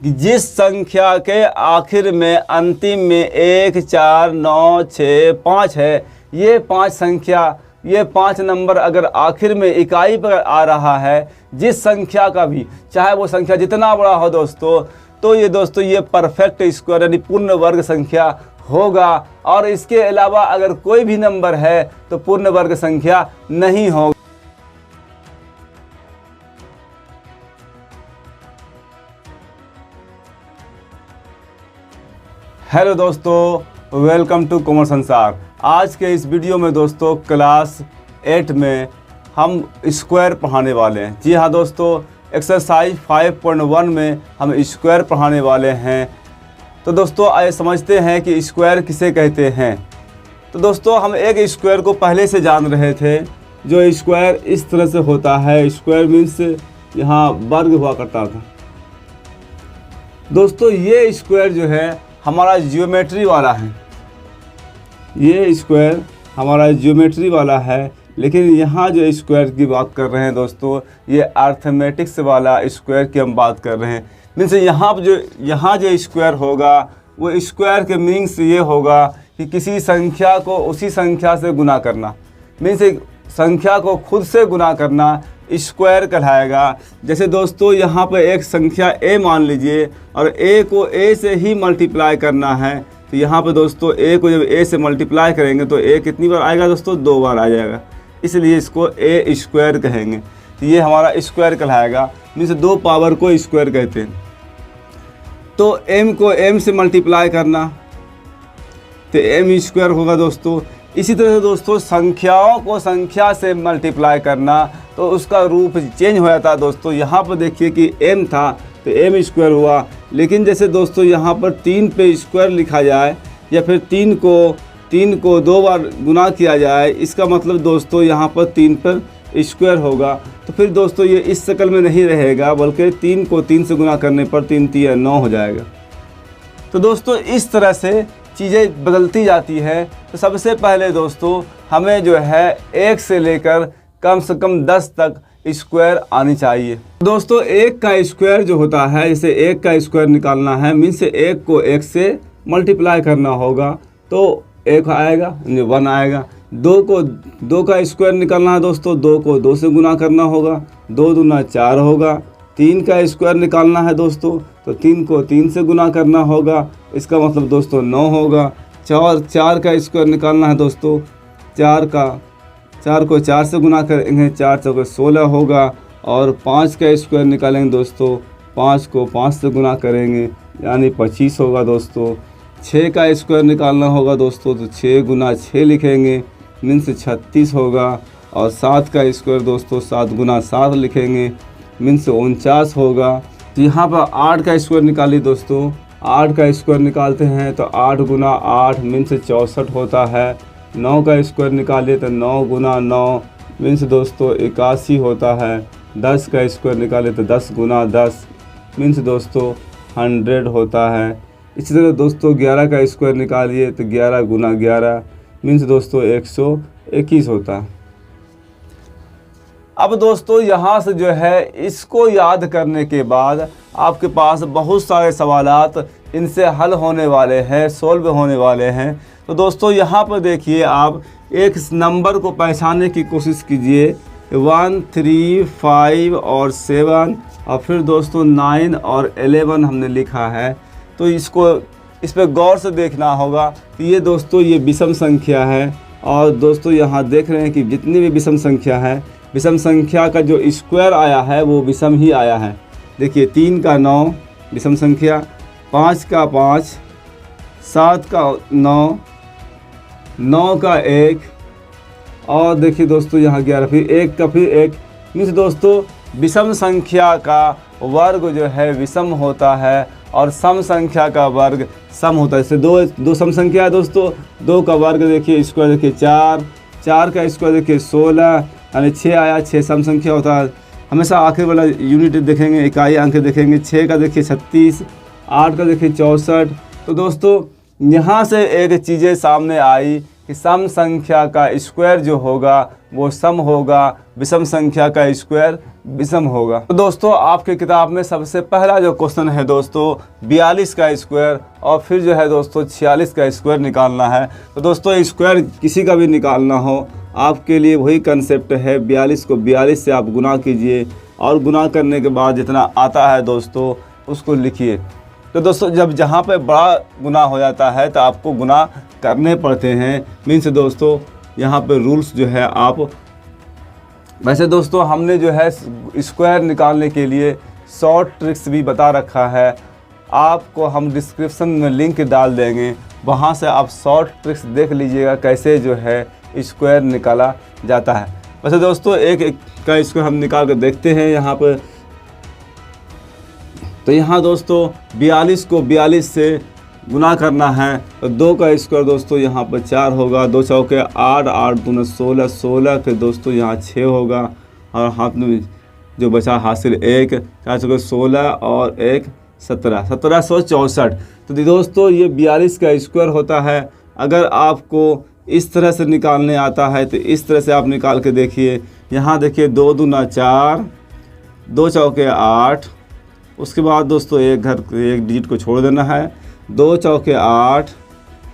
कि जिस संख्या के आखिर में अंतिम में 1, 4, 9, 6, 5 है, ये 5 संख्या, ये 5 नंबर अगर आखिर में इकाई पर आ रहा है, जिस संख्या का भी, चाहे वो संख्या जितना बड़ा हो दोस्तों, तो ये दोस्तों ये परफेक्ट स्क्वायर यानी पूर्ण वर्ग संख्या होगा। और इसके अलावा अगर कोई भी नंबर है तो पूर्ण वर्ग संख्या नहीं होगा। हेलो दोस्तों, वेलकम टू कॉमर्स संसार। आज के इस वीडियो में दोस्तों क्लास 8 में हम स्क्वायर पढ़ाने वाले हैं। जी हाँ दोस्तों, एक्सरसाइज 5.1 में हम स्क्वायर पढ़ाने वाले हैं। तो दोस्तों आइए समझते हैं कि स्क्वायर किसे कहते हैं। तो दोस्तों हम एक स्क्वायर को पहले से जान रहे थे, जो स्क्वायर इस तरह से होता है। स्क्वायर मीन्स यहाँ वर्ग हुआ करता था। दोस्तों ये स्क्वायर जो है हमारा ज्योमेट्री वाला है, ये स्क्वायर हमारा ज्योमेट्री वाला है। लेकिन यहाँ जो स्क्वायर की बात कर रहे हैं दोस्तों, ये अर्थमेटिक्स वाला स्क्वायर की हम बात कर रहे हैं। मीन्स यहाँ जो स्क्वायर होगा, वो स्क्वायर के मीनिंग्स ये होगा कि किसी संख्या को उसी संख्या से गुना करना। मीन्स संख्या को खुद से गुना करना स्क्वायर कहलाएगा। जैसे दोस्तों यहाँ पर एक संख्या a मान लीजिए, और a को a से ही मल्टीप्लाई करना है। तो यहाँ पर दोस्तों a को जब a से मल्टीप्लाई करेंगे तो a कितनी बार आएगा दोस्तों? 2 बार आ जाएगा, इसलिए इसको a स्क्वायर कहेंगे। तो ये हमारा स्क्वायर कहलाएगा। मीन्स 2 पावर को स्क्वायर कहते हैं। तो m को m से मल्टीप्लाई करना तो m स्क्वायर होगा दोस्तों। इसी तरह से दोस्तों संख्याओं को संख्या से मल्टीप्लाई करना तो उसका रूप चेंज हो जाता है दोस्तों। यहाँ पर देखिए कि m था तो m स्क्वायर हुआ। लेकिन जैसे दोस्तों यहाँ पर 3 पे स्क्वायर लिखा जाए, या फिर 3 को 2 बार गुना किया जाए, इसका मतलब दोस्तों यहाँ पर 3 पर स्क्वायर होगा। तो फिर दोस्तों ये इस शक्ल में नहीं रहेगा, बल्कि 3 को 3 से गुना करने पर 3 3 9 हो जाएगा। तो दोस्तों इस तरह से चीज़ें बदलती जाती है। तो सबसे पहले दोस्तों हमें जो है 1 से लेकर कम से कम 10 तक स्क्वायर आनी चाहिए। दोस्तों 1 का स्क्वायर जो होता है, जैसे 1 का स्क्वायर निकालना है, मीन्स 1 को 1 से मल्टीप्लाई करना होगा तो 1 आएगा, 1 आएगा। 2 का स्क्वायर निकालना है दोस्तों, 2 को 2 से गुना करना होगा, 2 दूना 4 होगा। 3 का स्क्वायर निकालना है दोस्तों, तो 3 को 3 से गुना करना होगा, इसका मतलब दोस्तों 9 होगा। 4 का स्क्वायर निकालना है दोस्तों, 4 को 4 से गुना करेंगे, 4 चौके 16 होगा। और 5 का स्क्वायर निकालेंगे दोस्तों, 5 को 5 से गुना करेंगे, यानी 25 होगा दोस्तों। 6 का स्क्वायर निकालना होगा दोस्तों, तो 6 गुना 6 लिखेंगे, मीन्स 36 होगा। और 7 का स्क्वायर दोस्तों 7 गुना 7 लिखेंगे, मीन्स 49 होगा। तो यहाँ पर 8 का स्क्वायर निकालिए दोस्तों, 8 का स्क्वायर निकालते हैं तो 8 गुना 8 मीन्स 64 होता है। 9 का स्क्वायर निकालिए तो 9 गुना 9 मीन्स दोस्तों 81 होता है। 10 का स्क्वायर निकाले तो 10 गुना 10 मीन्स दोस्तों 100 होता है। इसी तरह दोस्तों 11 का स्क्वायर निकालिए तो 11 गुना 11 मीन्स दोस्तों 121 होता है। अब दोस्तों यहाँ से जो है इसको याद करने के बाद आपके पास बहुत सारे सवालात इनसे हल होने वाले हैं, सॉल्व होने वाले हैं। तो दोस्तों यहाँ पर देखिए, आप एक नंबर को पहचानने की कोशिश कीजिए। 1, 3, 5 और 7, और फिर दोस्तों 9 और 11 हमने लिखा है। तो इस पर गौर से देखना होगा कि ये दोस्तों ये विषम संख्या है। और दोस्तों यहाँ देख रहे हैं कि जितनी भी विषम संख्या है, विषम संख्या का जो स्क्वायर आया है वो विषम ही आया है। देखिए 3 का 9 विषम संख्या, 5 का 5, 7 का 9, 9 का 1, और देखिए दोस्तों यहाँ 11, फिर 1 का फिर 1। मीन्स दोस्तों विषम संख्या का वर्ग जो है विषम होता है, और सम संख्या का वर्ग सम होता है। जैसे दो सम संख्या है दोस्तों, 2 का वर्ग देखिए स्क्वायर देखिए 4, 4 का स्क्वायर देखिए 16, यानी 6 आया। 6 सम संख्या होता है। हमेशा आखिर वाला यूनिट देखेंगे, इकाई अंक देखेंगे। 6 का देखिए 36, 8 का देखिए 64। तो दोस्तों यहाँ से एक चीज़ें सामने आई कि सम संख्या का स्क्वायर जो होगा वो सम होगा, विषम संख्या का स्क्वायर विषम होगा। तो दोस्तों आपके किताब में सबसे पहला जो क्वेश्चन है दोस्तों 42 का स्क्वायर और फिर जो है दोस्तों 46 का स्क्वायर निकालना है। तो दोस्तों स्क्वायर किसी का भी निकालना हो आपके लिए वही कंसेप्ट है, 42 को 42 से आप गुना कीजिए और गुना करने के बाद जितना आता है दोस्तों उसको लिखिए। तो दोस्तों जब जहाँ पे बड़ा गुना हो जाता है तो आपको गुना करने पड़ते हैं। मीन्स दोस्तों यहाँ पे रूल्स जो है आप, वैसे दोस्तों हमने जो है स्क्वायर निकालने के लिए शॉर्ट ट्रिक्स भी बता रखा है, आपको हम डिस्क्रिप्शन में लिंक डाल देंगे, वहाँ से आप शॉर्ट ट्रिक्स देख लीजिएगा कैसे जो है स्क्वायर निकाला जाता है। वैसे दोस्तों एक का स्क्वायर हम निकाल कर देखते हैं यहाँ पर। तो यहाँ दोस्तों 42 को 42 से गुना करना है तो 2 का स्क्वायर दोस्तों यहाँ पर 4 होगा, 2 चौके 8, 8 दूना 16, 16 फिर दोस्तों यहाँ 6 होगा और हाथ में जो बचा हासिल 1, 4 चौके 16 और 1 17, 1764। तो दोस्तों ये 42 का स्क्वायर होता है। अगर आपको इस तरह से निकालने आता है तो इस तरह से आप निकाल के देखिए। यहाँ देखिए 2 दूना 4, 2 चौके 8, उसके बाद दोस्तों एक डिजिट को छोड़ देना है, 2 चौके 8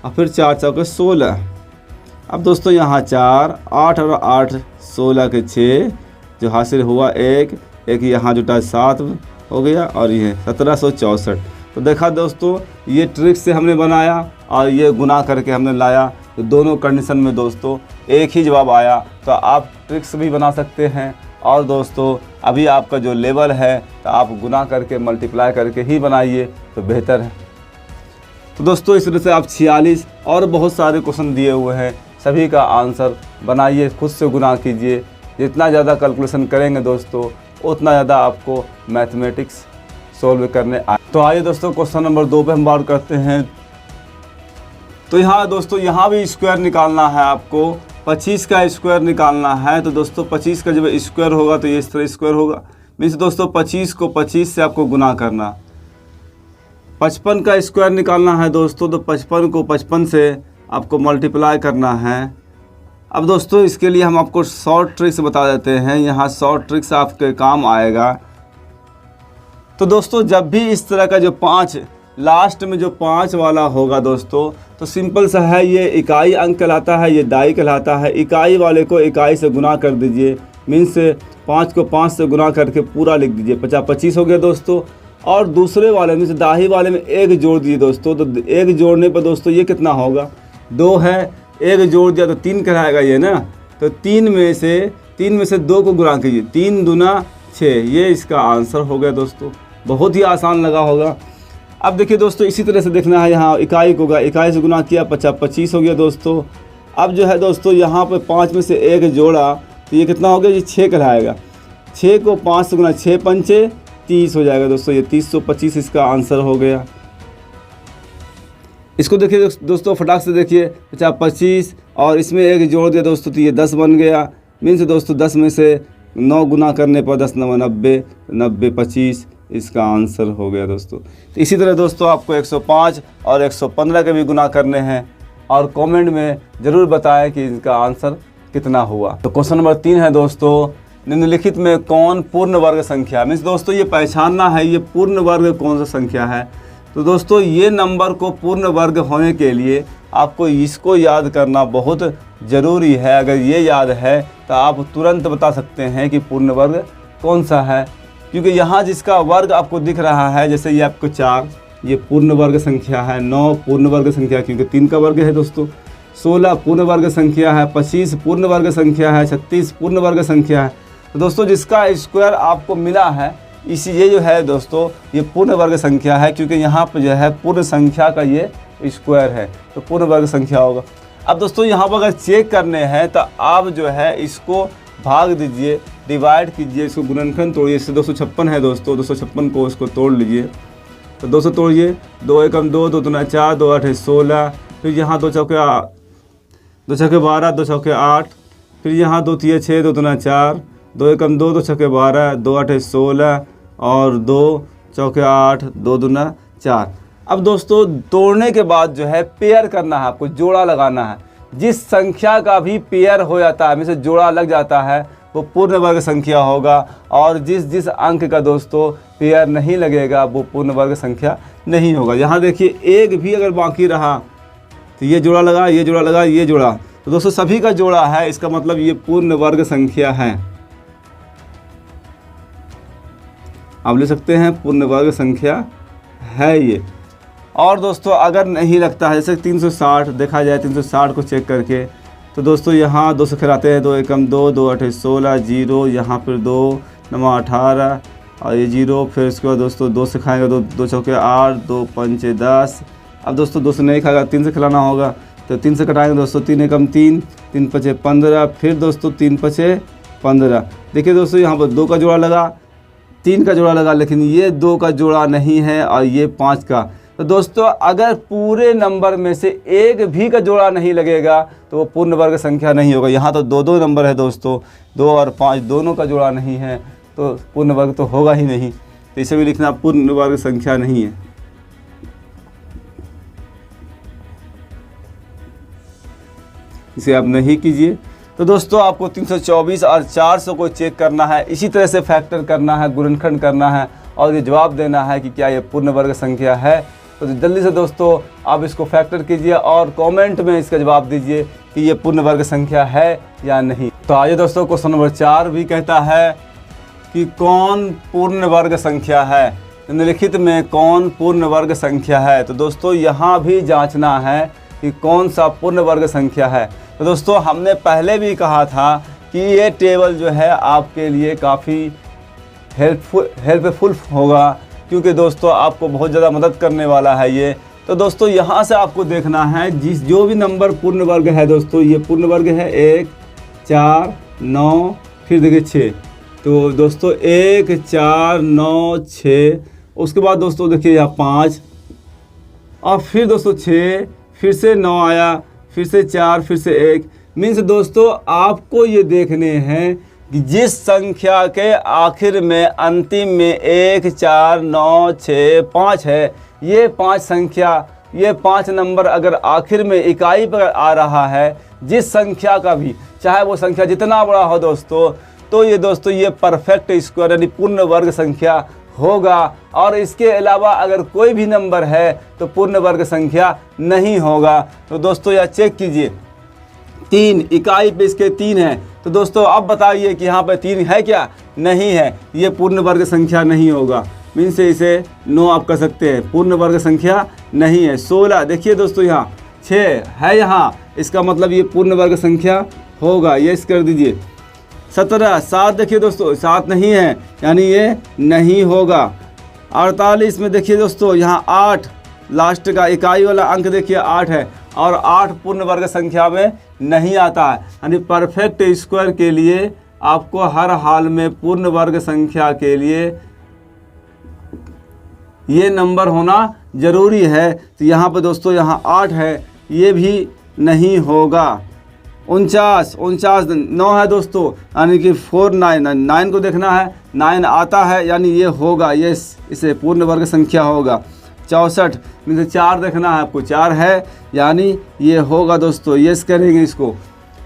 और फिर 4 चौके 16। अब दोस्तों यहाँ 4, 8 और 8 16 के 6 जो हासिल हुआ 1 यहाँ जुटा 7 हो गया और ये 1764। तो देखा दोस्तों ये ट्रिक से हमने बनाया और ये गुना करके हमने लाया, तो दोनों कंडीशन में दोस्तों एक ही जवाब आया। तो आप ट्रिक्स भी बना सकते हैं और दोस्तों अभी आपका जो लेवल है तो आप गुना करके मल्टीप्लाई करके ही बनाइए तो बेहतर है। तो दोस्तों इस तरह से आप 46 और बहुत सारे क्वेश्चन दिए हुए हैं, सभी का आंसर बनाइए, खुद से गुना कीजिए। जितना ज़्यादा कैलकुलेशन करेंगे दोस्तों उतना ज़्यादा आपको मैथमेटिक्स सॉल्व करने आए। तो आइए दोस्तों क्वेश्चन नंबर 2 पे हम बात करते हैं। तो यहाँ दोस्तों यहाँ भी स्क्वायर निकालना है आपको, 25 का स्क्वायर निकालना है। तो दोस्तों 25 का जब स्क्वायर होगा तो ये इस तरह स्क्वायर होगा। मीन्स दोस्तों 25 को 25 से आपको गुना करना। 55 का स्क्वायर निकालना है दोस्तों, तो 55 को 55 से आपको मल्टीप्लाई करना है। अब दोस्तों इसके लिए हम आपको शॉर्ट ट्रिक्स बता देते हैं, यहाँ शॉर्ट ट्रिक्स आपके काम आएगा। तो दोस्तों जब भी इस तरह का जो 5 लास्ट में जो 5 वाला होगा दोस्तों, तो सिंपल सा है, ये इकाई अंक कहलाता है, ये दाई कहलाता है। इकाई वाले को इकाई से गुना कर दीजिए, मीन्स 5 को 5 से गुना करके पूरा लिख दीजिए, 25 हो गया दोस्तों। और दूसरे वाले में दाही वाले में 1 जोड़ दीजिए दोस्तों। तो 1 जोड़ने पर दोस्तों ये कितना होगा, 2 है, 1 जोड़ दिया तो 3 कहलाएगा ये ना। तो 3 में से 2 को गुना कीजिए, 3 दूना 6, ये इसका आंसर हो गया दोस्तों। बहुत ही आसान लगा होगा। अब देखिए दोस्तों इसी तरह से देखना है, यहाँ इकाई को होगा, इकाई से गुना किया 25 हो गया दोस्तों। अब जो है दोस्तों यहाँ पे 5 में से 1 जोड़ा तो ये कितना हो गया, ये 6 कहलाएगा। 6 को 5 से गुना, 6 पंचे 30 हो जाएगा दोस्तों, ये 325 इसका आंसर हो गया। इसको देखिए दोस्तों फटाक से देखिए, 25 और इसमें 1 जोड़ दिया दोस्तों तो ये 10 बन गया। मीन्स दोस्तों 10 में से 9 गुना करने पर 10 9 90, 90 25 इसका आंसर हो गया दोस्तों। तो इसी तरह दोस्तों आपको 105 और 115 के भी गुना करने हैं और कमेंट में ज़रूर बताएं कि इनका आंसर कितना हुआ। तो क्वेश्चन नंबर 3 है दोस्तों, निम्नलिखित में कौन पूर्ण वर्ग संख्या, मीन्स दोस्तों ये पहचानना है ये पूर्ण वर्ग कौन सा संख्या है। तो दोस्तों ये नंबर को पूर्ण वर्ग होने के लिए आपको इसको याद करना बहुत ज़रूरी है। अगर ये याद है तो आप तुरंत बता सकते हैं कि पूर्ण वर्ग कौन सा है, क्योंकि यहाँ जिसका वर्ग आपको दिख रहा है, जैसे ये आपको 4, ये पूर्ण वर्ग संख्या है। 9 पूर्ण वर्ग संख्या क्योंकि 3 का वर्ग है दोस्तों। 16 पूर्ण वर्ग संख्या है। 25 पूर्ण वर्ग संख्या है। 36 पूर्ण वर्ग संख्या है। तो दोस्तों जिसका स्क्वायर आपको मिला है ये जो है दोस्तों ये पूर्ण वर्ग संख्या है, क्योंकि यहाँ पर जो है पूर्ण संख्या का ये स्क्वायर है तो पूर्ण वर्ग संख्या होगा। अब दोस्तों यहाँ पर अगर चेक करने हैं तो आप जो है इसको भाग दीजिए, डिवाइड कीजिए, इसको गुणनखंड तोड़िए। इससे 256 है दोस्तों, 256 को इसको तोड़ लीजिए। तो 200 तोड़िए, 2 एकम 2, 2 दूना 4, 2 8 16, फिर यहाँ 2 चौके 12, 2 चौके 8, फिर यहाँ 2 तिये 6, 2 दूना 4, 2 एकम 2, 2 चौके 12, 2 8 16 और 2 चौके 8, 2 दूना 4। अब दोस्तों तोड़ने के बाद जो है पेयर करना है, आपको जोड़ा लगाना है। जिस संख्या का भी पेयर हो जाता है, में जोड़ा लग जाता है, वो पूर्ण वर्ग संख्या होगा। और जिस अंक का दोस्तों पेयर नहीं लगेगा वो पूर्ण वर्ग संख्या नहीं होगा। यहाँ देखिए एक भी अगर बाकी रहा तो ये जोड़ा लगा, ये जोड़ा लगा, ये जोड़ा, तो दोस्तों सभी का जोड़ा है, इसका मतलब ये पूर्ण वर्ग संख्या है। आप ले सकते हैं पूर्ण वर्ग संख्या है ये। और दोस्तों अगर नहीं लगता है, जैसे 360 देखा जाए, 360 को चेक करके, तो दोस्तों यहाँ 2 से खिलाते हैं, 2 एकम 2, 2 8 16, 0, यहाँ फिर 2 9 18 और ये 0, फिर इसके बाद दोस्तों 2 से खाएंगे, 2 चौके 8, 2 पंचे 10। अब दोस्तों 2 से नहीं खाएगा, 3 से खिलाना होगा, तो 3 से कटाएंगे दोस्तों, 3 एकम 3, 3 पचे 15, फिर दोस्तों 3 पचे 15। देखिए दोस्तों यहाँ पर 2 का जोड़ा लगा, 3 का जोड़ा लगा, लेकिन ये 2 का जोड़ा नहीं है और ये 5 का। तो दोस्तों अगर पूरे नंबर में से एक भी का जोड़ा नहीं लगेगा तो वो पूर्ण वर्ग संख्या नहीं होगा। यहाँ तो 2 नंबर है दोस्तों, 2 और 5 दोनों का जोड़ा नहीं है, तो पूर्ण वर्ग तो होगा ही नहीं। तो इसे भी लिखना पूर्ण वर्ग संख्या नहीं है। इसे आप नहीं कीजिए। तो दोस्तों आपको 324 और 400 को चेक करना है, इसी तरह से फैक्टर करना है, गुणनखंड करना है और ये जवाब देना है कि क्या ये पूर्ण वर्ग संख्या है। तो जल्दी से दोस्तों आप इसको फैक्टर कीजिए और कमेंट में इसका जवाब दीजिए कि ये पूर्ण वर्ग संख्या है या नहीं। तो आइए दोस्तों क्वेश्चन नंबर 4 भी कहता है कि कौन पूर्ण वर्ग संख्या है। निम्नलिखित में कौन पूर्ण वर्ग संख्या है। तो दोस्तों यहाँ भी जांचना है कि कौन सा पूर्ण वर्ग संख्या है। तो दोस्तों हमने पहले भी कहा था कि ये टेबल जो है आपके लिए काफ़ी हेल्पफुल होगा, क्योंकि दोस्तों आपको बहुत ज़्यादा मदद करने वाला है ये। तो दोस्तों यहाँ से आपको देखना है जो भी नंबर पूर्ण वर्ग है दोस्तों, ये पूर्ण वर्ग है 1 4 9, फिर देखिए 6। तो दोस्तों 1 4 9 6, उसके बाद दोस्तों देखिए यहाँ 5 और फिर दोस्तों 6, फिर से 9 आया, फिर से 4, फिर से 1। मीन्स दोस्तों आपको ये देखने हैं कि जिस संख्या के आखिर में अंतिम में 1 4 9 6 5 है, ये 5 संख्या, ये 5 नंबर अगर आखिर में इकाई पर आ रहा है, जिस संख्या का भी, चाहे वो संख्या जितना बड़ा हो दोस्तों, तो ये दोस्तों ये परफेक्ट स्क्वायर यानी पूर्ण वर्ग संख्या होगा। और इसके अलावा अगर कोई भी नंबर है तो पूर्ण वर्ग संख्या नहीं होगा। तो दोस्तों यह चेक कीजिए, 3 इकाई पे इसके 3 है। तो दोस्तों अब बताइए कि यहाँ पे 3 है क्या? नहीं है, ये पूर्ण वर्ग संख्या नहीं होगा। मीन्स से इसे नो आप कर सकते हैं, पूर्ण वर्ग संख्या नहीं है। 16 देखिए दोस्तों यहाँ 6 है, यहाँ इसका मतलब ये पूर्ण वर्ग संख्या होगा, ये कर दीजिए। 17 7 देखिए दोस्तों 7 नहीं है, यानी ये नहीं होगा। 48 में देखिए दोस्तों यहाँ 8 लास्ट का इकाई वाला अंक देखिए 8 है और 8 पूर्ण वर्ग संख्या में नहीं आता है। यानी परफेक्ट स्क्वायर के लिए आपको हर हाल में पूर्ण वर्ग संख्या के लिए ये नंबर होना ज़रूरी है। तो यहाँ पे दोस्तों यहाँ 8 है, ये भी नहीं होगा। 49 9 है दोस्तों, यानी कि 4 9 को देखना है, 9 आता है यानी ये होगा, ये इसे पूर्ण वर्ग संख्या होगा। 64 में 4 देखना है आपको, 4 है यानी ये होगा दोस्तों, यस करेंगे इसको।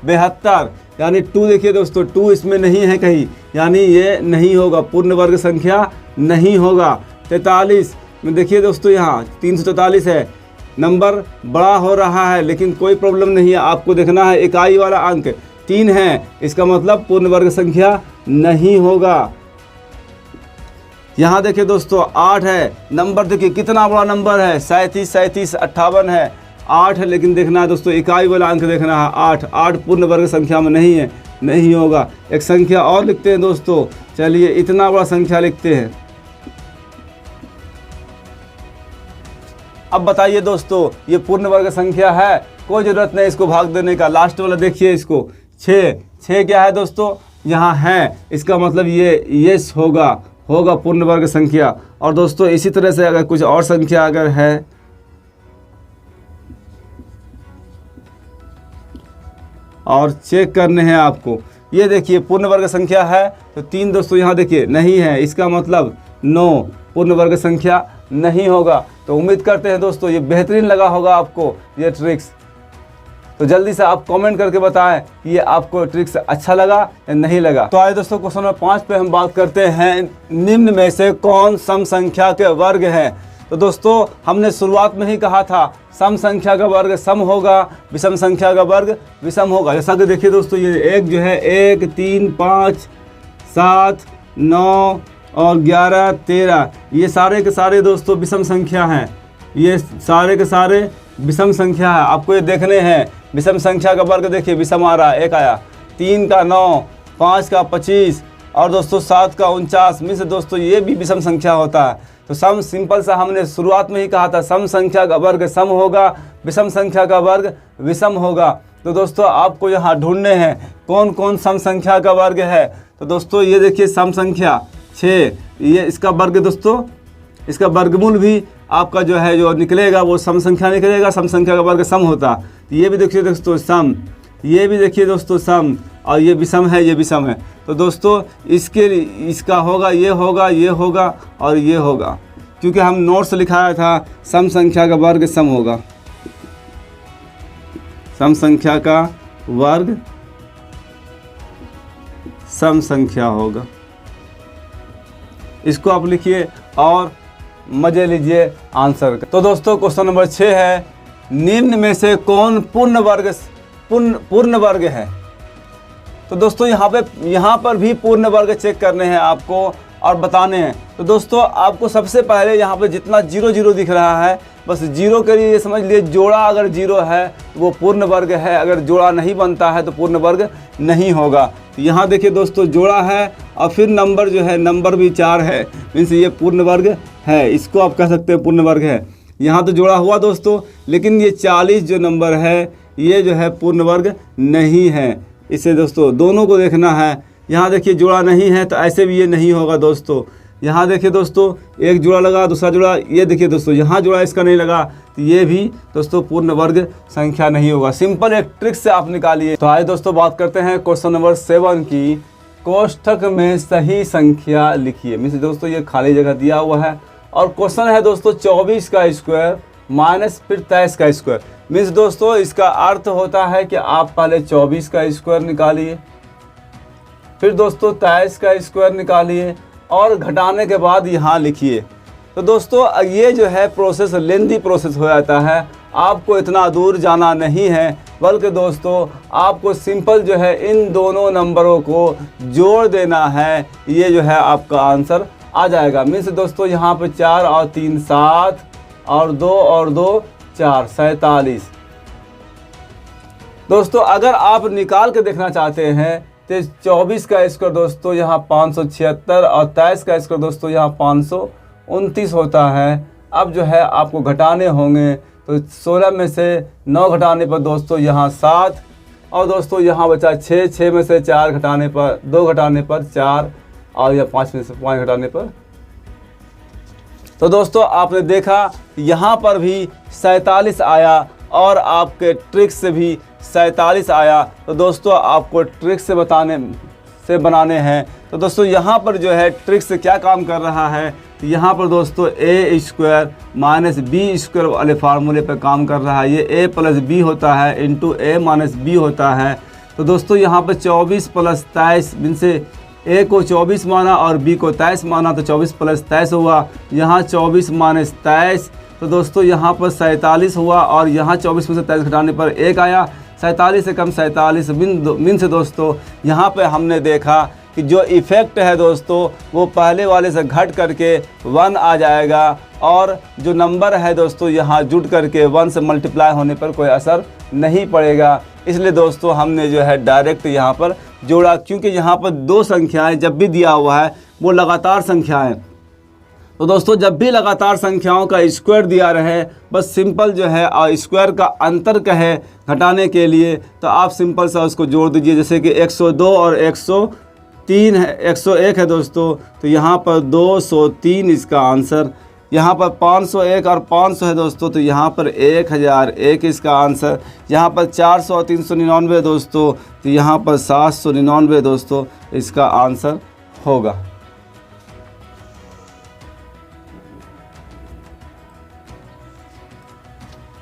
72 यानी 2 देखिए दोस्तों 2 इसमें नहीं है कहीं, यानी ये नहीं होगा, पूर्ण वर्ग संख्या नहीं होगा। 43 में देखिए दोस्तों यहाँ 343 है, नंबर बड़ा हो रहा है लेकिन कोई प्रॉब्लम नहीं है, आपको देखना है इकाई वाला अंक 3 है, इसका मतलब पूर्ण वर्ग संख्या नहीं होगा। यहाँ देखिए दोस्तों 8 है, नंबर देखिए कितना बड़ा नंबर है, 37 58 है, 8 है, लेकिन देखना है दोस्तों इकाई वाला अंक देखना है 8 पूर्ण वर्ग संख्या में नहीं है, नहीं होगा। एक संख्या और लिखते हैं दोस्तों, चलिए इतना बड़ा संख्या लिखते हैं। अब बताइए दोस्तों ये पूर्ण वर्ग संख्या है? कोई ज़रूरत नहीं इसको भाग देने का। लास्ट वाला देखिए इसको 6 क्या है दोस्तों? यहाँ है, इसका मतलब ये यस होगा पूर्ण वर्ग संख्या। और दोस्तों इसी तरह से अगर कुछ और संख्या अगर है और चेक करने हैं आपको, ये देखिए पूर्ण वर्ग संख्या है तो 3 दोस्तों यहाँ देखिए नहीं है, इसका मतलब नो, पूर्ण वर्ग संख्या नहीं होगा। तो उम्मीद करते हैं दोस्तों ये बेहतरीन लगा होगा आपको ये ट्रिक्स। तो जल्दी से आप कमेंट करके बताएं कि ये आपको ट्रिक्स अच्छा लगा या नहीं लगा। तो आइए दोस्तों क्वेश्चन नंबर 5 पे हम बात करते हैं, निम्न में से कौन सम संख्या के वर्ग है। तो दोस्तों हमने शुरुआत में ही कहा था सम संख्या का वर्ग सम होगा, विषम संख्या का वर्ग विषम होगा। जैसा कि देखिए दोस्तों ये एक जो है 1 3 5 7 9 और 11 13 ये सारे के सारे दोस्तों विषम संख्या हैं। ये सारे के सारे विषम संख्या है, आपको ये देखने हैं। विषम संख्या का वर्ग देखिए विषम आ रहा है, 1 आया, 3 का 9, 5 का 25 और दोस्तों 7 का 49 में से दोस्तों ये भी विषम संख्या होता है। तो सम सिंपल सा हमने शुरुआत में ही कहा था सम संख्या का वर्ग सम होगा, विषम संख्या का वर्ग विषम होगा। तो दोस्तों आपको यहाँ ढूंढने हैं कौन कौन सम संख्या का वर्ग है। तो दोस्तों ये देखिए सम संख्या 6, ये इसका वर्ग दोस्तों, इसका वर्गमूल भी आपका जो है जो निकलेगा वो सम संख्या निकलेगा, सम संख्या का वर्ग सम होता। ये भी देखिए दोस्तों सम, ये भी देखिए दोस्तों सम, और ये विषम है, ये विषम है। तो दोस्तों इसका होगा, ये होगा, ये होगा और ये होगा, क्योंकि हम नोट्स लिखाया था सम संख्या का वर्ग सम होगा, सम संख्या का वर्ग सम संख्या होगा। इसको आप लिखिए और मजे लीजिए आंसर का। तो दोस्तों क्वेश्चन नंबर 6 है, निम्न में से कौन पूर्ण वर्ग है। तो दोस्तों यहाँ पर भी पूर्ण वर्ग चेक करने हैं आपको और बताने हैं। तो दोस्तों आपको सबसे पहले यहाँ पे जितना 0 0 दिख रहा है, बस 0 के लिए समझ लिए जोड़ा अगर 0 है तो वो पूर्ण वर्ग है, अगर जोड़ा नहीं बनता है तो पूर्ण वर्ग नहीं होगा। तो यहाँ देखिए दोस्तों जोड़ा है और फिर नंबर जो है नंबर भी 4 है, मीन्स ये पूर्ण वर्ग है, इसको आप कह सकते हैं पूर्ण वर्ग है। यहाँ तो जोड़ा हुआ दोस्तों, लेकिन ये 40 जो नंबर है ये जो है पूर्ण वर्ग नहीं है। इसे दोस्तों दोनों को देखना है। यहाँ देखिए जोड़ा नहीं है तो ऐसे भी ये नहीं होगा दोस्तों। यहाँ देखिए दोस्तों एक जोड़ा लगा, दूसरा जोड़ा, ये देखिए दोस्तों यहाँ जोड़ा इसका नहीं लगा, तो ये भी दोस्तों पूर्ण वर्ग संख्या नहीं होगा। सिंपल एक ट्रिक से आप निकालिए। तो आइए दोस्तों बात करते हैं क्वेश्चन नंबर 7 की। कोष्ठक में सही संख्या लिखिए। मीन्स दोस्तों ये खाली जगह दिया हुआ है और क्वेश्चन है दोस्तों 24 का स्क्वायर माइनस फिर 23 का स्क्वायर। मीन्स दोस्तों इसका अर्थ होता है कि आप पहले 24 का स्क्वायर निकालिए, फिर दोस्तों 23 का स्क्वायर निकालिए और घटाने के बाद यहाँ लिखिए। तो दोस्तों ये जो है प्रोसेस लेंथी प्रोसेस हो जाता है, आपको इतना दूर जाना नहीं है, बल्कि दोस्तों आपको सिंपल जो है इन दोनों नंबरों को जोड़ देना है, ये जो है आपका आंसर आ जाएगा। मीन्स दोस्तों यहाँ पे 4 और 3 7 और 2 और 2 4 47। दोस्तों अगर आप निकाल के देखना चाहते हैं तो 24 का स्क्वायर दोस्तों यहाँ 576 और 23 का स्क्वायर दोस्तों यहाँ 529 होता है। अब जो है आपको घटाने होंगे, तो 16 में से 9 घटाने पर दोस्तों यहाँ 7 और दोस्तों यहाँ बचा 6, 6 में से 4 घटाने पर 2 घटाने पर 4 और या 5 में से 5 घटाने पर। तो दोस्तों आपने देखा यहाँ पर भी 47 आया और आपके ट्रिक से भी 47 आया। तो दोस्तों आपको ट्रिक से बनाने हैं। तो दोस्तों यहाँ पर जो है ट्रिक से क्या काम कर रहा है, तो यहाँ पर दोस्तों ए स्क्वायर माइनस बी स्क्वायर वाले फार्मूले पर काम कर रहा है। ये ए प्लस बी होता है इंटू ए माइनस बी होता है। तो दोस्तों यहाँ पर 24 प्लस 23 बिन से ए को 24 माना और बी को 23 माना, तो 24 प्लस 23 हुआ। यहाँ 24 माइनस 23, तो दोस्तों यहाँ पर 47 हुआ और यहाँ 24 में से 23 घटाने पर 1 आया। 47 से कम 47 मिन से दोस्तों यहाँ पे हमने देखा कि जो इफ़ेक्ट है दोस्तों वो पहले वाले से घट करके 1 आ जाएगा और जो नंबर है दोस्तों यहाँ जुड़ करके 1 से मल्टीप्लाई होने पर कोई असर नहीं पड़ेगा। इसलिए दोस्तों हमने जो है डायरेक्ट यहाँ पर जोड़ा, क्योंकि यहाँ पर 2 संख्याएं जब भी दिया हुआ है वो लगातार संख्याएं। तो दोस्तों जब भी लगातार संख्याओं का स्क्वायर दिया रहे, बस सिंपल जो है और स्क्वायर का अंतर कहे घटाने के लिए, तो आप सिंपल सा उसको जोड़ दीजिए। जैसे कि 102 और 103 है, 101 है दोस्तों, तो यहाँ पर 203 इसका आंसर। यहाँ पर 501 और 500 है दोस्तों, तो यहाँ पर 1001 इसका आंसर। यहाँ पर 400 और 399 है दोस्तों, तो यहाँ पर 799 दोस्तों इसका आंसर होगा।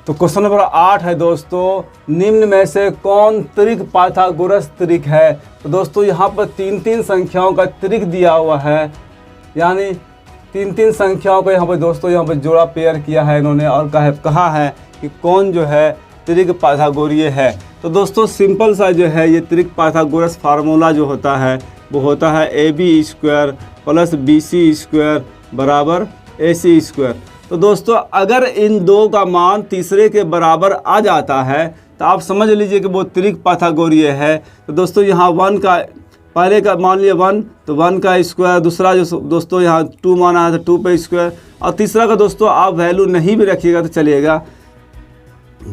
तो क्वेश्चन नंबर 8 है दोस्तों, निम्न में से कौन त्रिक पाइथागोरस त्रिक है। तो दोस्तों यहाँ पर 3-3 संख्याओं का त्रिक दिया हुआ है, यानी 3-3 संख्याओं को यहाँ पर दोस्तों यहाँ पर जोड़ा पेयर किया है इन्होंने और कहा है कि कौन जो है त्रिक पाइथागोरीय है। तो दोस्तों सिंपल सा जो है ये त्रिक पाइथागोरस फार्मूला जो होता है वो होता है AB² + BC² बराबर AC²। तो दोस्तों अगर इन दो का मान तीसरे के बराबर आ जाता है तो आप समझ लीजिए कि वो त्रिक पाइथागोरीय है। तो दोस्तों यहाँ 1 का पहले का मान लिया 1, तो 1 का स्क्वायर, दूसरा जो दोस्तों यहाँ 2 माना है तो 2 पे स्क्वायर, और तीसरा का दोस्तों आप वैल्यू नहीं भी रखिएगा तो चलिएगा।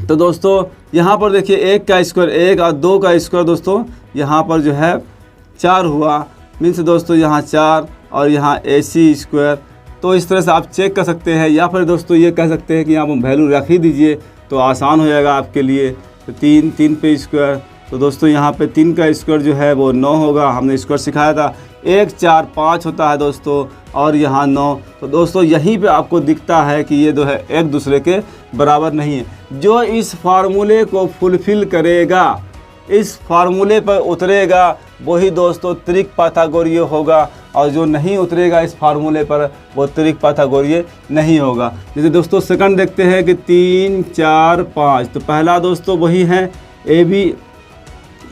तो दोस्तों यहाँ पर देखिए 1 का स्क्वायर 1 और 2 का स्क्वायर दोस्तों यहाँ पर जो है 4 हुआ, मीन्स दोस्तों यहाँ 4 और यहाँ AC²। तो इस तरह से आप चेक कर सकते हैं, या फिर दोस्तों ये कह सकते हैं कि यहाँ पर वैल्यू रख ही दीजिए तो आसान हो जाएगा आपके लिए। तो 3 पे स्क्वायर, तो दोस्तों यहाँ पे 3 का स्क्वायर जो है वो 9 होगा, हमने स्क्वायर सिखाया था। 1 4 5 होता है दोस्तों, और यहाँ 9। तो दोस्तों यहीं पे आपको दिखता है कि ये जो है एक दूसरे के बराबर नहीं है। जो इस फार्मूले को फुलफिल करेगा, इस फार्मूले पर उतरेगा, वही दोस्तों त्रिक पाइथागोरीय होगा, और जो नहीं उतरेगा इस फार्मूले पर वो त्रिक पाइथागोरीय नहीं होगा। जैसे दोस्तों सेकंड देखते हैं कि 3 4 5, तो पहला दोस्तों वही है AB²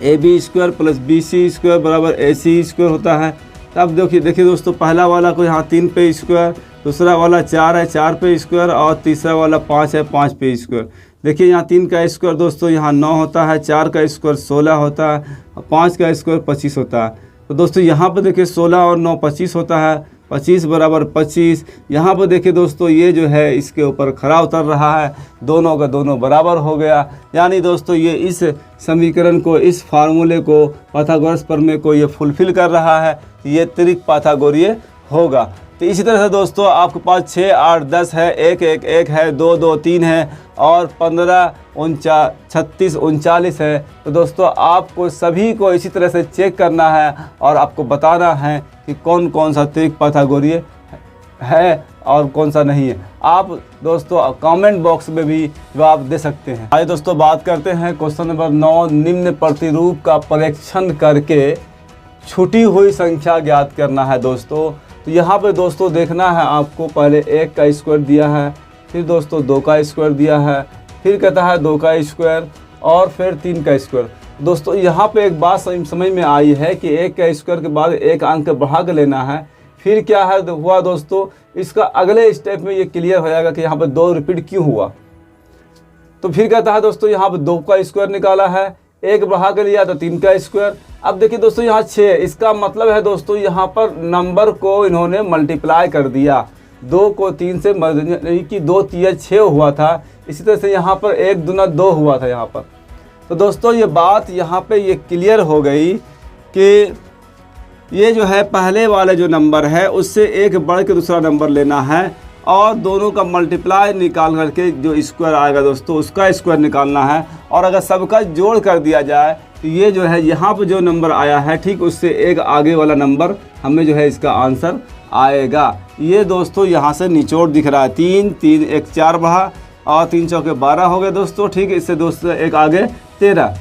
+ BC² बराबर AC² होता है। तब देखिए दोस्तों पहला वाला को यहाँ 3 पे स्क्वायर, दूसरा वाला 4 है 4 पे स्क्वायर, और तीसरा वाला 5 है 5 पे स्क्वायर। देखिए यहाँ 3 का स्क्वायर दोस्तों यहाँ 9 होता है, 4 का स्क्वायर 16 होता है, और 5 का स्क्वायर 25 होता है। तो दोस्तों यहाँ पर देखिए 16 और 9 25 होता है, 25 बराबर 25। यहाँ पर देखिए दोस्तों ये जो है इसके ऊपर खरा उतर रहा है, दोनों का दोनों बराबर हो गया। यानी दोस्तों ये इस समीकरण को, इस फार्मूले को, पाइथागोरस प्रमेय को ये फुलफिल कर रहा है, ये त्रिक पाइथागोरीय होगा। तो इसी तरह से दोस्तों आपके पास 6 8 10 है, 1 1 1 है, 2 2 3 है, और 15 36 39 है। तो दोस्तों आपको सभी को इसी तरह से चेक करना है और आपको बताना है कि कौन कौन सा त्रिक पाइथागोरीय है और कौन सा नहीं है। आप दोस्तों कमेंट बॉक्स में भी जवाब दे सकते हैं। आइए दोस्तों बात करते हैं क्वेश्चन नंबर 9, निम्न प्रतिरूप का परीक्षण करके छूटी हुई संख्या ज्ञात करना है दोस्तों। तो यहाँ पे दोस्तों देखना है आपको, पहले 1 का स्क्वायर दिया है, फिर दोस्तों 2 का स्क्वायर दिया है, फिर कहता है 2 का स्क्वायर, और फिर 3 का स्क्वायर। दोस्तों यहाँ पे एक बात समझ में आई है कि 1 का स्क्वायर के बाद एक अंक बढ़ा के लेना है। फिर क्या है हुआ दोस्तों, इसका अगले स्टेप में ये क्लियर हो जाएगा कि यहाँ पर 2 रिपीट क्यों हुआ। तो फिर कहता है दोस्तों यहाँ पर 2 का स्क्वायर निकाला है, 1 बढ़ा के लिया तो 3 का स्क्वायर। अब देखिए दोस्तों यहाँ 6, इसका मतलब है दोस्तों यहाँ पर नंबर को इन्होंने मल्टीप्लाई कर दिया, 2 को 3 से, यानी कि 2 3 6 हुआ था। इसी तरह से यहाँ पर 1 दूना 2 हुआ था यहाँ पर। तो दोस्तों ये बात यहाँ पे ये क्लियर हो गई कि ये जो है पहले वाले जो नंबर है उससे एक बढ़ के दूसरा नंबर लेना है, और दोनों का मल्टीप्लाई निकाल करके जो स्क्वायर आएगा दोस्तों उसका स्क्वायर निकालना है। और अगर सबका जोड़ कर दिया जाए तो ये जो है यहाँ पर जो नंबर आया है ठीक उससे एक आगे वाला नंबर हमें जो है इसका आंसर आएगा। ये दोस्तों यहाँ से निचोड़ दिख रहा है, 3 3 1 4 बढ़ा, और 3 चौके 12 हो गए दोस्तों, ठीक है। इससे दोस्तों एक आगे 13।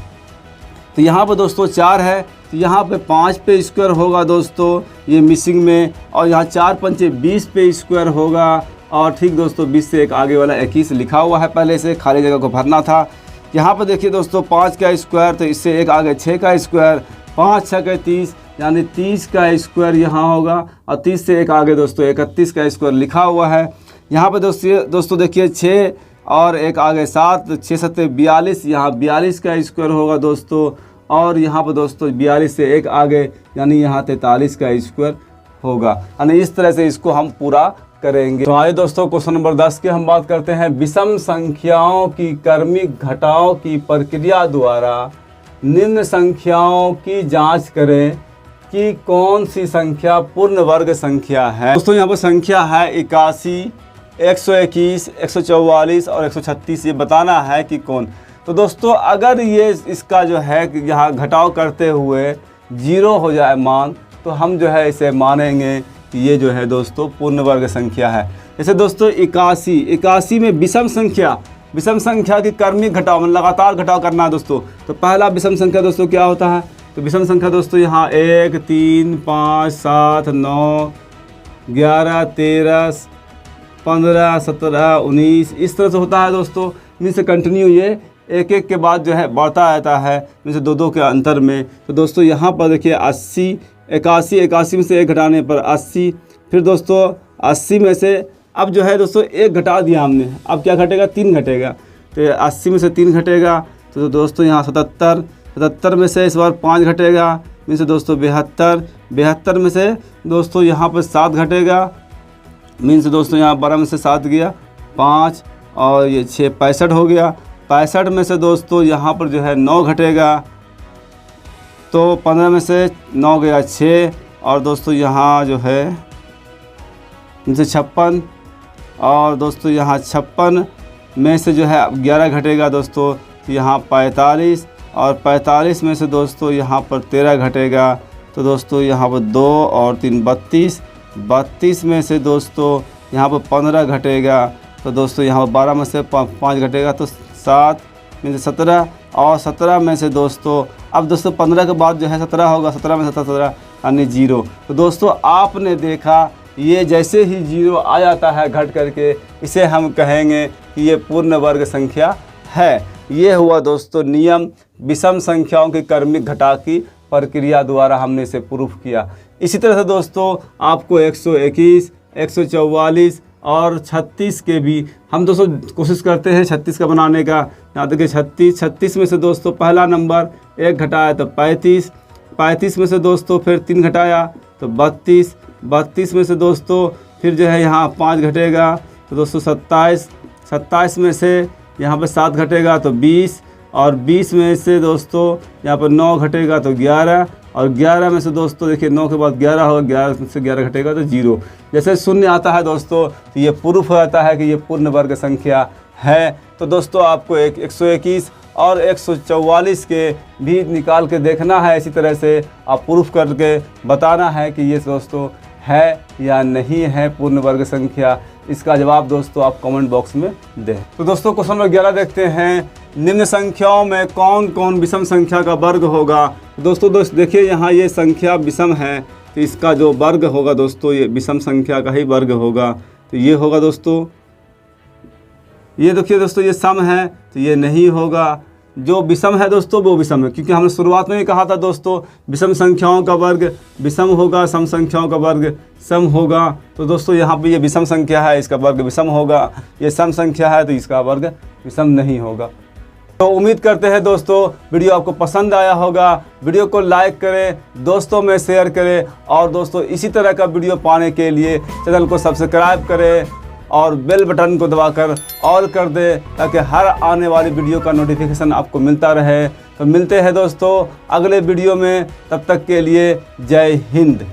तो यहाँ पर दोस्तों 4 है, तो यहाँ पे 5 पे स्क्वायर होगा दोस्तों, ये मिसिंग में, और यहाँ 4 पंचे 20 पे स्क्वायर होगा, और ठीक दोस्तों 20 से एक आगे वाला 21 लिखा हुआ है, पहले से खाली जगह को भरना था। यहाँ पर देखिए दोस्तों 5 का स्क्वायर, तो इससे एक आगे 6 का स्क्वायर, 5 6 के 30, यानी 30 का स्क्वायर यहाँ होगा, और 30 से एक आगे दोस्तों 31 का स्क्वायर लिखा हुआ है। यहाँ पर दोस्तों देखिए 6 और एक आगे 7, 6 7 42, यहाँ 42 का स्क्वायर होगा दोस्तों, और यहाँ पर दोस्तों 42 से एक आगे यानी यहाँ 43 का स्क्वायर होगा। यानी इस तरह से इसको हम पूरा करेंगे। तो आइए दोस्तों क्वेश्चन नंबर 10 की हम बात करते हैं। विषम संख्याओं की क्रमिक घटाव की प्रक्रिया द्वारा निम्न संख्याओं की जांच करें कि कौन सी संख्या पूर्ण वर्ग संख्या है। दोस्तों यहाँ पर संख्या है 81, 121, 144 और 136, ये बताना है कि कौन। तो दोस्तों अगर ये इसका जो है यहाँ घटाव करते हुए 0 हो जाए मान, तो हम जो है इसे मानेंगे कि ये जो है दोस्तों पूर्ण वर्ग संख्या है। जैसे दोस्तों 81 में विषम संख्या, विषम संख्या की क्रमिक घटाव मतलब लगातार घटाव करना है दोस्तों। तो पहला विषम संख्या दोस्तों क्या होता है, तो विषम संख्या दोस्तों यहाँ 1, 3, 5, 7, 9, 11, 13, 15, 17, 19 इस तरह से होता है दोस्तों। इनसे कंटिन्यू ये एक एक के बाद जो है बढ़ता रहता है, जैसे 2-2 के अंतर में। तो दोस्तों यहाँ पर देखिए 80, 81, 81 में से 1 घटाने पर 80, फिर दोस्तों 80 में से अब जो है दोस्तों 1 घटा दिया हमने, अब क्या घटेगा, 3 घटेगा। तो 80 में से 3 घटेगा तो दोस्तों यहाँ 77, 77 में से इस बार 5 घटेगा, में से दोस्तों 72, 72 में से दोस्तों यहाँ पर 7 घटेगा, मीन से दोस्तों यहाँ 12 में से 7 गया 5 और ये 6 65 हो गया। 65 में से दोस्तों यहाँ पर जो है 9 घटेगा, तो 15 में से 9 गया 6 और दोस्तों यहाँ जो है इनसे 56 और दोस्तों यहाँ 56 में से जो है 11 घटेगा दोस्तों, तो यहाँ 45 और 45 में से दोस्तों यहाँ पर 13 घटेगा, तो दोस्तों यहाँ पर 2 और 3 32, 32 में से दोस्तों यहाँ पर 15 घटेगा, तो दोस्तों यहाँ पर 12 में से 5 घटेगा, तो 7 में से 17 और 17 में से दोस्तों अब दोस्तों 15 के बाद जो है 17 होगा, 17 में से 17 यानी 0। तो दोस्तों आपने देखा ये जैसे ही 0 आ जाता है घट करके, इसे हम कहेंगे कि ये पूर्ण वर्ग संख्या है। ये हुआ दोस्तों नियम, विषम संख्याओं की क्रमिक घटा की प्रक्रिया द्वारा हमने इसे प्रूफ किया। इसी तरह से दोस्तों आपको 121, 144 और 36 के भी हम दोस्तों कोशिश करते हैं 36 का बनाने का। यहाँ देखिए 36 में से दोस्तों पहला नंबर 1 घटाया तो 35, 35 में से दोस्तों फिर 3 घटाया तो 32, 32 में से दोस्तों फिर जो है यहाँ 5 घटेगा तो दोस्तों 27, 27 में से यहाँ पर 7 घटेगा तो 20 और 20 में से दोस्तों यहाँ पर 9 घटेगा तो 11 और 11 में से दोस्तों देखिए 9 के बाद 11 होगा, 11 में से 11 घटेगा तो 0। जैसे शून्य आता है दोस्तों तो ये प्रूफ हो जाता है कि ये पूर्ण वर्ग संख्या है। तो दोस्तों आपको 121 और 144 के भी निकाल के देखना है, इसी तरह से आप प्रूफ करके बताना है कि ये दोस्तों है या नहीं है पूर्ण वर्ग संख्या। इसका जवाब दोस्तों आप कमेंट बॉक्स में दें। तो दोस्तों क्वेश्चन नंबर 11 देखते हैं, निम्न संख्याओं में कौन कौन विषम संख्या का वर्ग होगा। दोस्तों देखिए यहाँ ये संख्या विषम है तो इसका जो वर्ग होगा दोस्तों ये विषम संख्या का ही वर्ग होगा। तो ये होगा दोस्तों, ये देखिए दोस्तों ये सम है तो ये नहीं होगा। जो विषम है दोस्तों वो विषम है, क्योंकि हमने शुरुआत में ही कहा था दोस्तों विषम संख्याओं का वर्ग विषम होगा, सम संख्याओं का वर्ग सम होगा। तो दोस्तों यहाँ पे ये विषम संख्या है, इसका वर्ग विषम होगा। ये सम संख्या है तो इसका वर्ग विषम नहीं होगा। तो उम्मीद करते हैं दोस्तों वीडियो आपको पसंद आया होगा। वीडियो को लाइक करें, दोस्तों में शेयर करें और दोस्तों इसी तरह का वीडियो पाने के लिए चैनल को सब्सक्राइब करें और बेल बटन को दबाकर ऑल कर दे ताकि हर आने वाली वीडियो का नोटिफिकेशन आपको मिलता रहे। तो मिलते हैं दोस्तों अगले वीडियो में, तब तक के लिए जय हिंद।